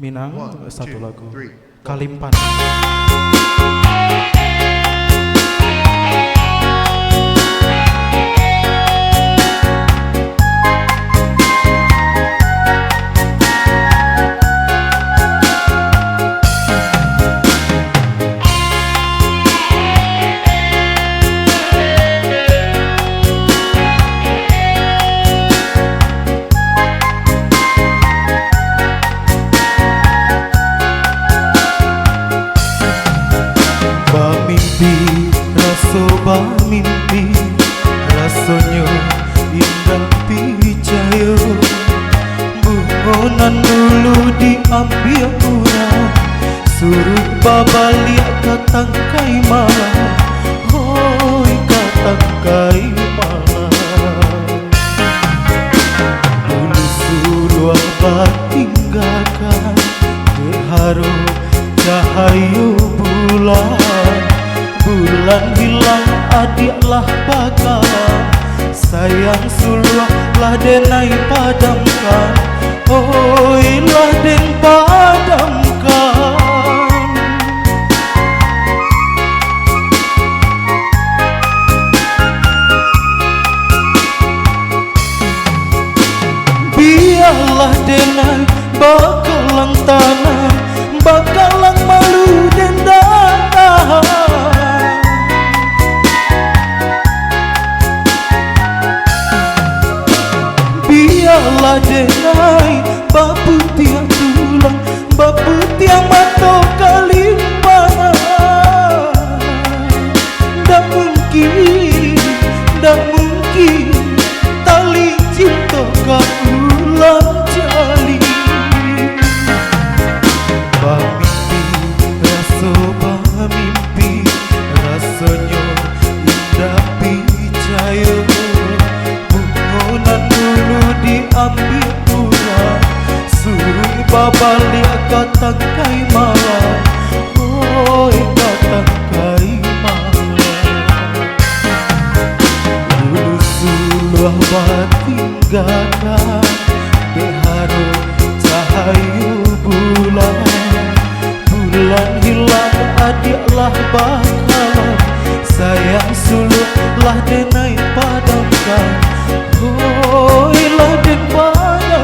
Minang. One, Satu two, lagu three, Kalimpan. Mimpi rasanya indah pijayo, buhonan dulu diambil orang, suruh babaliak katangkai malam, hoi katangkai malam. Dulu suruh abad tinggalkan berharu cahaya bulan, bulan hilang adiklah bakalan, sayang suluh lah denai padamkan, oi lah den padamkan. Biarlah denai bakalang tanah, bakalang malu den datang. Biarlah denai bapu tiang tulang, bapu tiang mata kalimpanan. Tak mungkin, tak mungkin tali cinta kau ulang jali. Bamimpi, rasa bamimpi, rasanya indah pijayo, buhonan dulu diambil orang, suruh babaliak katangkai malam, oi katangkai malam. Dulu suluh batinggalkan berharu cahaya bulan, bulan hilang adiklah bakalan, sayang suluh lah denai padamkan, hoi lah den padamkan.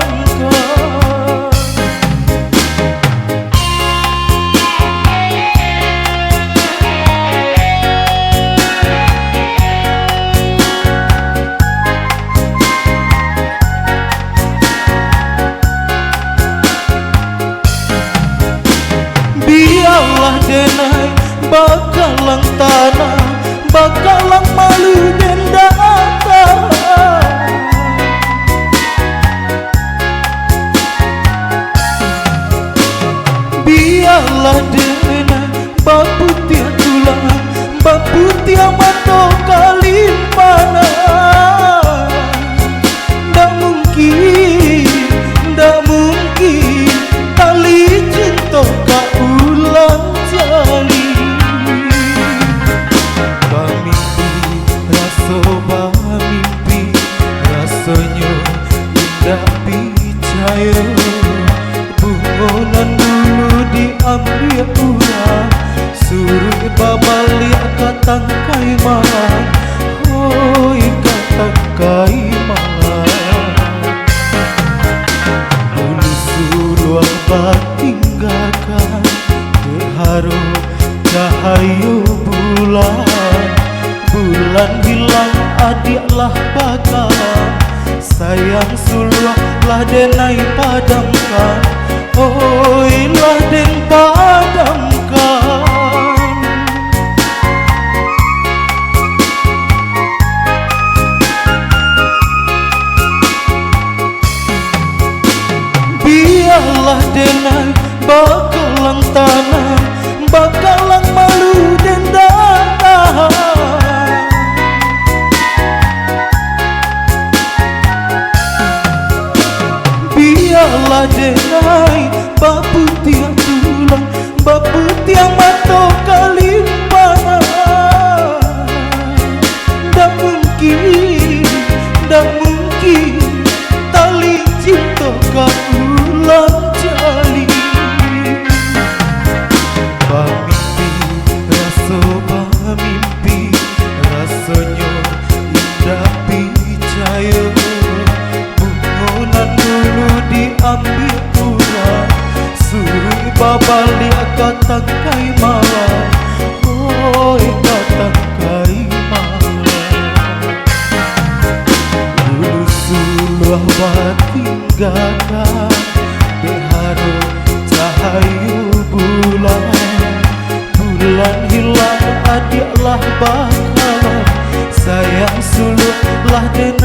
Biarlah denai bakalang tanah, bakalang malu den datang. Biarlah denai bapu tiang tulang, bapu tiang mata kalimpanan. Tak mungkin, tak mungkin tali cinta kau ulang jali. Bamimpi, rasa bamimpi, rasanya indah pijayo, buhonan dulu diambil orang, suruh babaliak katangkai malam, hoi katangkai malam. Dulu suruh abad tinggalkan berharu cahaya bulan, bulan hilang adiklah bakalan, sayang suluh lah denai padamkan, oi lah den padamkan. Biarlah denai bakalang tanah, bakalang malu den datang. Biarlah denai bapu tiang tulang, bapu tiang mata kalimpanan. Tak mungkin, tak mungkin tali cinta kau ulang jali. bahwa tinggalkan beharo cahayu bulan. Bulan hilang adiaklah bakalan sayang suluklah den